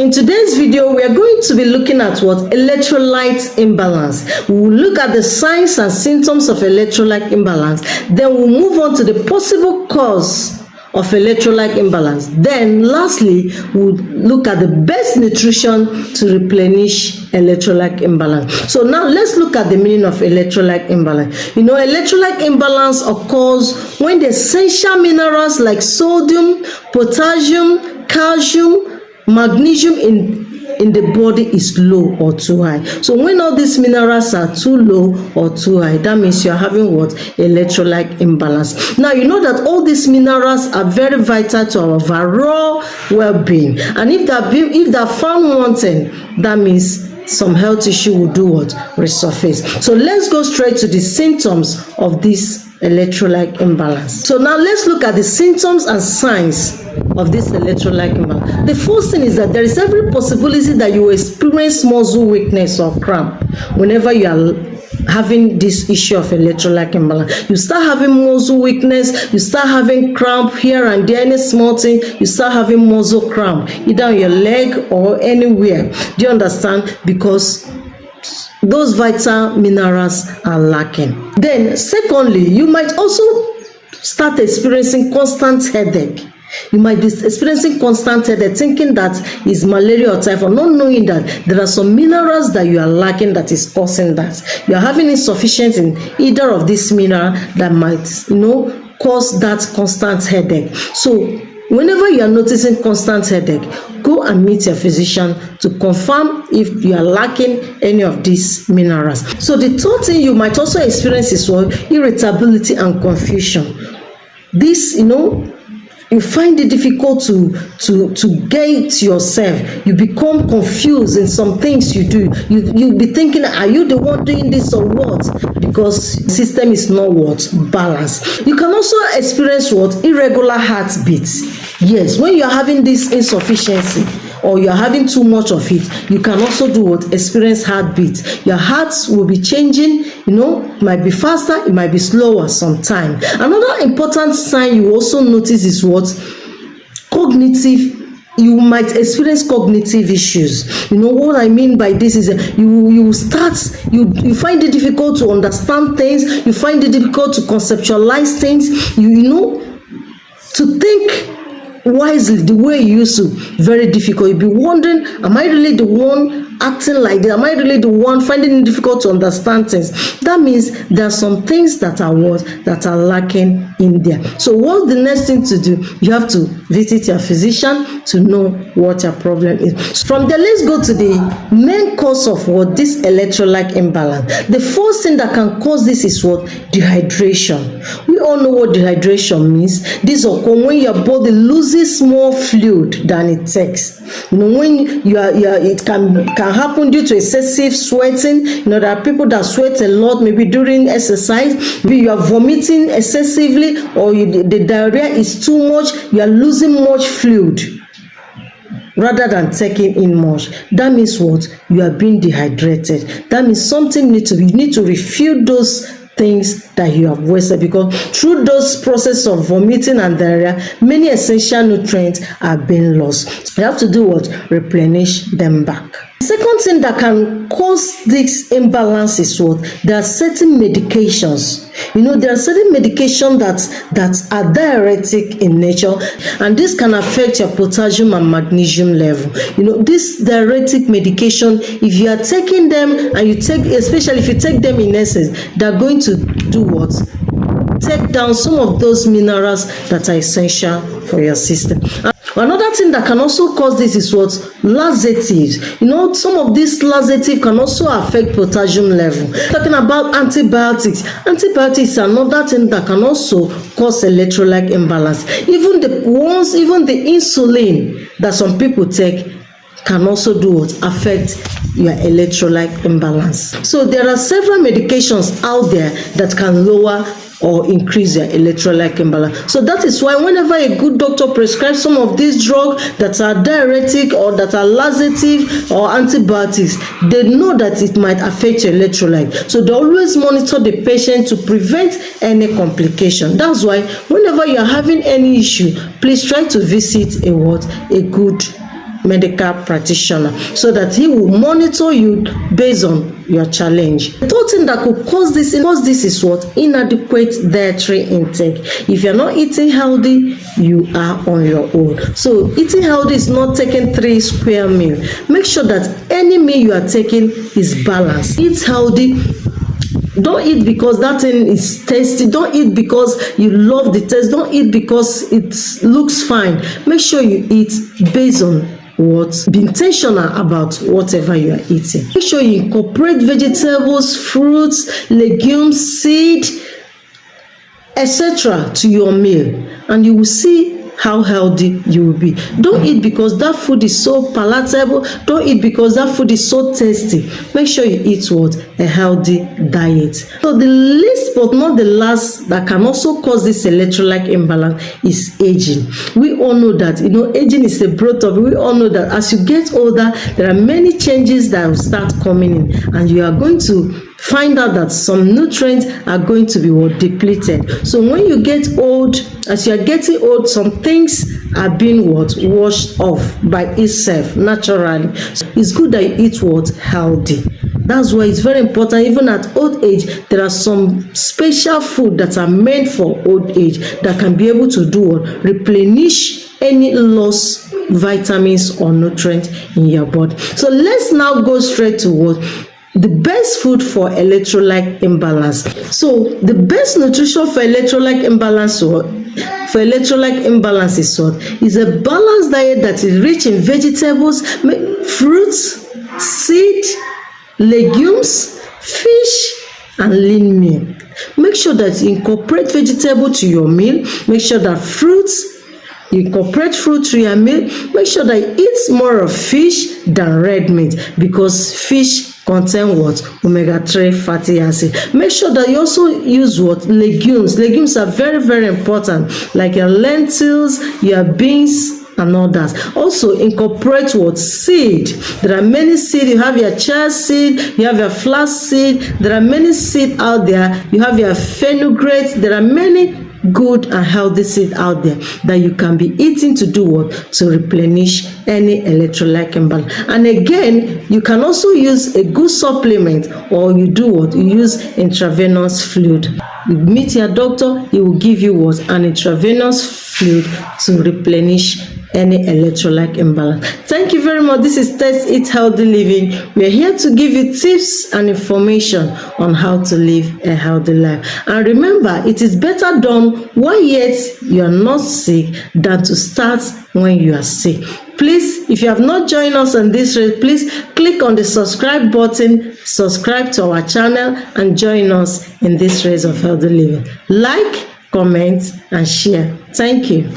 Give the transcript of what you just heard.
In today's video, we are going to be looking at what? Electrolyte imbalance. We will look at the signs and symptoms of electrolyte imbalance. Then we'll move on to the possible cause of electrolyte imbalance. Then lastly, we'll look at the best nutrition to replenish electrolyte imbalance. So now let's look at the meaning of electrolyte imbalance. You know, electrolyte imbalance occurs when the essential minerals like sodium, potassium, calcium, magnesium in the body is low or too high. So when all these minerals are too low or too high, that means you're having what? Electrolyte imbalance. Now you know that all these minerals are very vital to our overall well-being, and if they're found wanting, that means some health issue will do what? Resurface. So let's go straight to the symptoms of this electrolyte imbalance. So now let's look at the symptoms and signs of this electrolyte imbalance. The first thing is that there is every possibility that you will experience muscle weakness or cramp whenever you are having this issue of electrolyte imbalance. You start having muscle weakness, you start having cramp here and there, any small thing, you start having muscle cramp, either on your leg or anywhere. Do you understand? Because those vital minerals are lacking. Then secondly, you might also start experiencing constant headache. You might be experiencing constant headache, thinking that is malaria or typhoid, not knowing that there are some minerals that you are lacking that is causing that. You are having insufficiency in either of these minerals that might, cause that constant headache. So whenever you are noticing constant headache, go and meet your physician to confirm if you are lacking any of these minerals. So the third thing you might also experience is what? Irritability and confusion. This, you find it difficult to get yourself. You become confused in some things you do. You'll be thinking, are you the one doing this or what? Because the system is not what? Balanced. You can also experience what? Irregular heartbeats. Yes, when you're having this insufficiency or you're having too much of it, you can also do what? Experience heartbeat. Your heart will be changing, it might be faster, it might be slower sometimes. Another important sign you also notice is what? Cognitive. You might experience cognitive issues. What I mean by this is you find it difficult to understand things, you find it difficult to conceptualize things, to think wisely the way you used to. Very difficult. You'll be wondering, am I really the one acting like that? Am I really the one finding it difficult to understand things? That means there are some things that are lacking in there. So what's the next thing to do? You have to visit your physician to know what your problem is. From there, let's go to the main cause of what? This electrolyte imbalance. The first thing that can cause this is what? Dehydration. We all know what dehydration means. This occurs when your body loses more fluid than it takes. When it can happen due to excessive sweating. There are people that sweat a lot, maybe during exercise. Maybe you are vomiting excessively, or the diarrhea is too much. You are losing much fluid rather than taking in much. That means what? You are being dehydrated. That means you need to refill those things that you have wasted, because through those process of vomiting and diarrhea, many essential nutrients are being lost. You have to do what? Replenish them back. The second thing that can cause this imbalance is what? There are certain medications. There are certain medications that are diuretic in nature, and this can affect your potassium and magnesium level. This diuretic medication, if you are taking them and especially if you take them in excess, they're going to do what? Take down some of those minerals that are essential for your system. Another thing that can also cause this is what? Laxatives. Some of these laxatives can also affect potassium level. Talking about antibiotics. Antibiotics are another thing that can also cause electrolyte imbalance. Even the insulin that some people take can also do what? Affect your electrolyte imbalance. So there are several medications out there that can lower or increase your electrolyte imbalance. So that is why whenever a good doctor prescribes some of these drugs that are diuretic or that are laxative or antibiotics, they know that it might affect your electrolyte. So they always monitor the patient to prevent any complication. That's why whenever you're having any issue, please try to visit a good medical practitioner so that he will monitor you based on your challenge. The third thing that could cause this is what? Inadequate dietary intake. If you're not eating healthy, you are on your own. So eating healthy is not taking 3 square meals. Make sure that any meal you are taking is balanced. Eat healthy. Don't eat because that thing is tasty. Don't eat because you love the taste. Don't eat because it looks fine. Make sure you eat based on what? Be intentional about whatever you are eating. Make sure you incorporate vegetables, fruits, legumes, seed, etc. to your meal, and you will see how healthy you will be. Don't eat because that food is so palatable. Don't eat because that food is so tasty. Make sure you eat what? A healthy diet. So the least but not the last that can also cause this electrolyte imbalance is aging. We all know that, aging is a broad topic. We all know that as you get older, there are many changes that will start coming in, and you are going to find out that some nutrients are going to be depleted. So when you get old, as you are getting old, some things are being washed off by itself naturally. So it's good that you eat healthy. That's why it's very important. Even at old age, there are some special food that are meant for old age that can be able to do replenish any lost vitamins or nutrients in your body. So let's now go straight to the best food for electrolyte imbalance. So the best nutrition for electrolyte imbalance is what? Is a balanced diet that is rich in vegetables, fruits, seed, legumes, fish, and lean meat. Make sure that you incorporate vegetable to your meal. Make sure that you incorporate fruit to your meal. Make sure that you eat more of fish than red meat, because fish contain omega-3 fatty acid. Make sure that you also use legumes. Legumes are very, very important, like your lentils, your beans, and all that. Also incorporate seed. There are many seeds. You have your chia seed, you have your flax seed. There are many seeds out there. You have your fenugreek. There are many good and healthy seeds out there that you can be eating to do to replenish any electrolyte imbalance. And again, you can also use a good supplement, or you do you use intravenous fluid. You meet your doctor, he will give you an intravenous fluid to replenish any electrolyte imbalance. Thank you very much. This is Taste Eat Healthy Living. We are here to give you tips and information on how to live a healthy life. And remember, it is better done while yet you are not sick than to start when you are sick. Please, if you have not joined us on this race, please click on the subscribe button, subscribe to our channel, and join us in this race of healthy living. Like, comment, and share. Thank you.